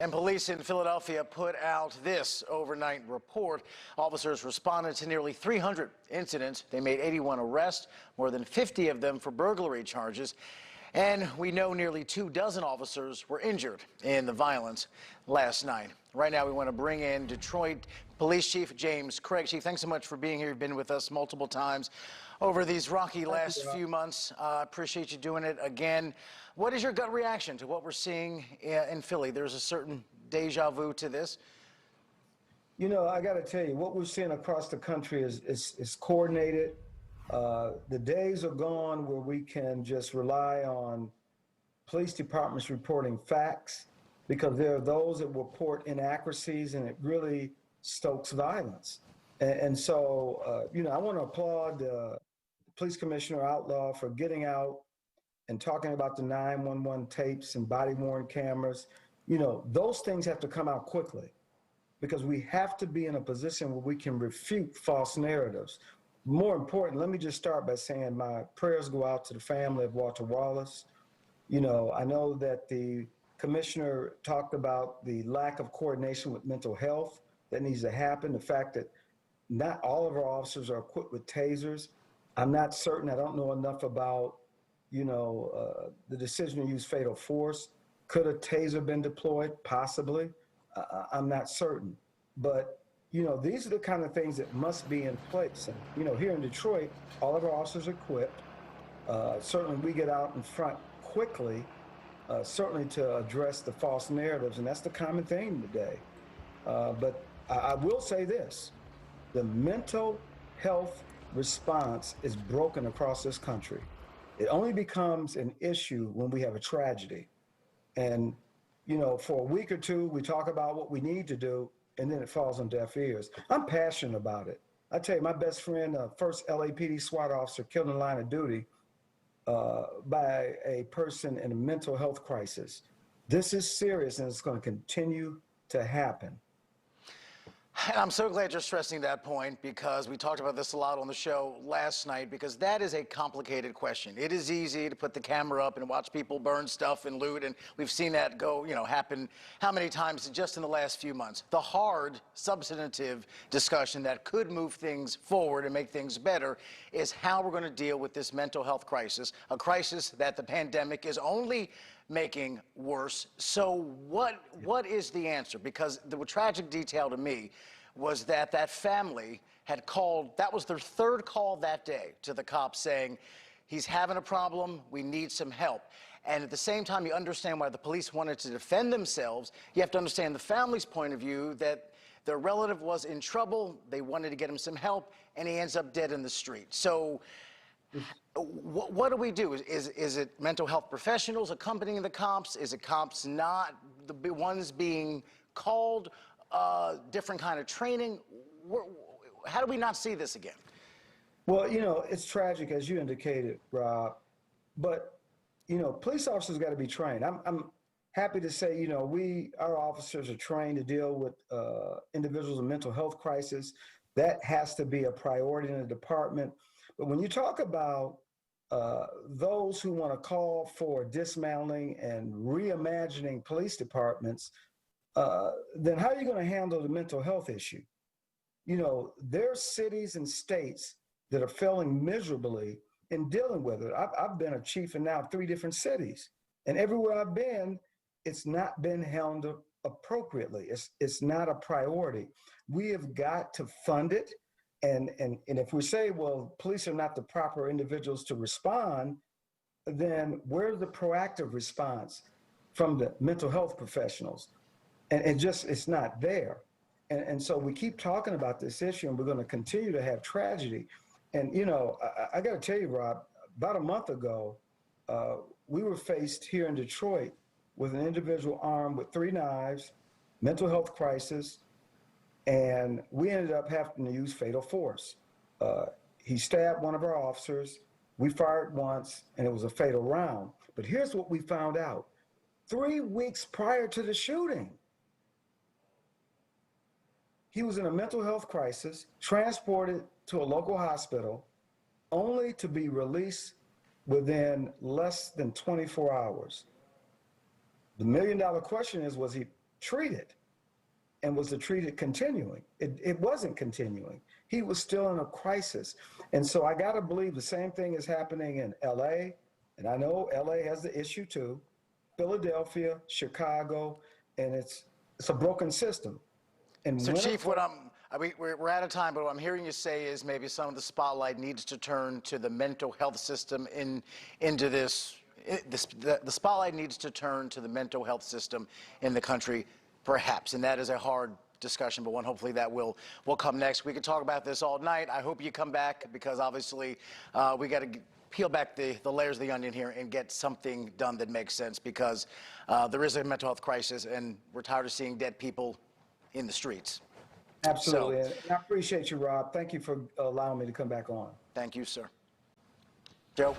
And police in Philadelphia put out this overnight report. Officers responded to nearly 300 incidents. They made 81 arrests, more than 50 of them for burglary charges. And we know nearly 24 officers were injured in the violence last night. Right now, we want to bring in Detroit Police Chief James Craig. Chief, thanks so much for being here. You've been with us multiple times over these rocky last few months. Appreciate you doing it again. What is your gut reaction to what we're seeing in Philly? There's a certain deja vu to this. You know, I got to tell you, what we're seeing across the country is coordinated. The days are gone where we can just rely on police departments reporting facts, because there are those that report inaccuracies, and it really stokes violence. And so, you know, I want to applaud Police Commissioner Outlaw for getting out and talking about the 911 tapes and body-worn cameras. You know, those things have to come out quickly, because we have to be in a position where we can refute false narratives. More important, let me just start by saying my prayers go out to the family of Walter Wallace. You know, I know that the commissioner talked about the lack of coordination with mental health that needs to happen, the fact that not all of our officers are equipped with tasers. I'm not certain, I don't know enough about, you know, the decision to use fatal force. Could a taser been deployed? Possibly. I'm not certain. But, you know, these are the kind of things that must be in place. And, you know, here in Detroit, all of our officers are equipped. Certainly we get out in front quickly, certainly to address the false narratives, and that's the common theme today. But I will say this, the mental health response is broken across this country. It only becomes an issue when we have a tragedy. And, you know, for a week or two, we talk about what we need to do, and then it falls on deaf ears. I'm passionate about it. I tell you, my best friend, first LAPD SWAT officer killed in the line of duty by a person in a mental health crisis. This is serious, and it's going to continue to happen. And I'm so glad you're stressing that point, because we talked about this a lot on the show last night, because that is a complicated question. It is easy to put the camera up and watch people burn stuff and loot, and we've seen that go, you know, happen how many times just in the last few months. The hard, substantive discussion that could move things forward and make things better is how we're going to deal with this mental health crisis, a crisis that the pandemic is only making worse. So what is the answer? Because the tragic detail to me was that that family had called, that was their third call that day to the cops saying, he's having a problem, we need some help. And at the same time, you understand why the police wanted to defend themselves. You have to understand the family's point of view, that their relative was in trouble, they wanted to get him some help, and he ends up dead in the street. So what do we do? Is it mental health professionals accompanying the cops? Is it cops not the ones being called? Different kind of training? How do we not see this again? Well, you know, it's tragic, as you indicated, Rob. But, you know, police officers got to be trained. I'm happy to say, you know, our officers are trained to deal with individuals in mental health crisis. That has to be a priority in the department. But when you talk about those who want to call for dismantling and reimagining police departments, then how are you going to handle the mental health issue? You know, there are cities and states that are failing miserably in dealing with it. I've been a chief in now 3 different cities, and everywhere I've been, it's not been handled appropriately. It's not a priority. We have got to fund it. And if we say, well, police are not the proper individuals to respond, then where's the proactive response from the mental health professionals? And it's not there. And so we keep talking about this issue, and we're going to continue to have tragedy. And, you know, I got to tell you, Rob, about a month ago, we were faced here in Detroit with an individual armed with 3 knives, mental health crisis, and we ended up having to use fatal force. He stabbed one of our officers. We fired once, and it was a fatal round. But here's what we found out. 3 weeks prior to the shooting, he was in a mental health crisis, transported to a local hospital, only to be released within less than 24 hours. The $1 million question is, was he treated. And was the treated continuing? It wasn't continuing. He was still in a crisis. And so I got to believe the same thing is happening in LA. And I know LA has the issue too. Philadelphia, Chicago, and it's a broken system. And So, Chief, we're out of time, but what I'm hearing you say is maybe some of the spotlight needs to turn to the mental health system into this. The spotlight needs to turn to the mental health system in the country, perhaps, and that is a hard discussion, but one hopefully that will come next. We could talk about this all night. I hope you come back because obviously we got to peel back the layers of the onion here and get something done that makes sense because there is a mental health crisis and we're tired of seeing dead people in the streets. Absolutely. And I appreciate you, Rob. Thank you for allowing me to come back on. Thank you, sir. Joe?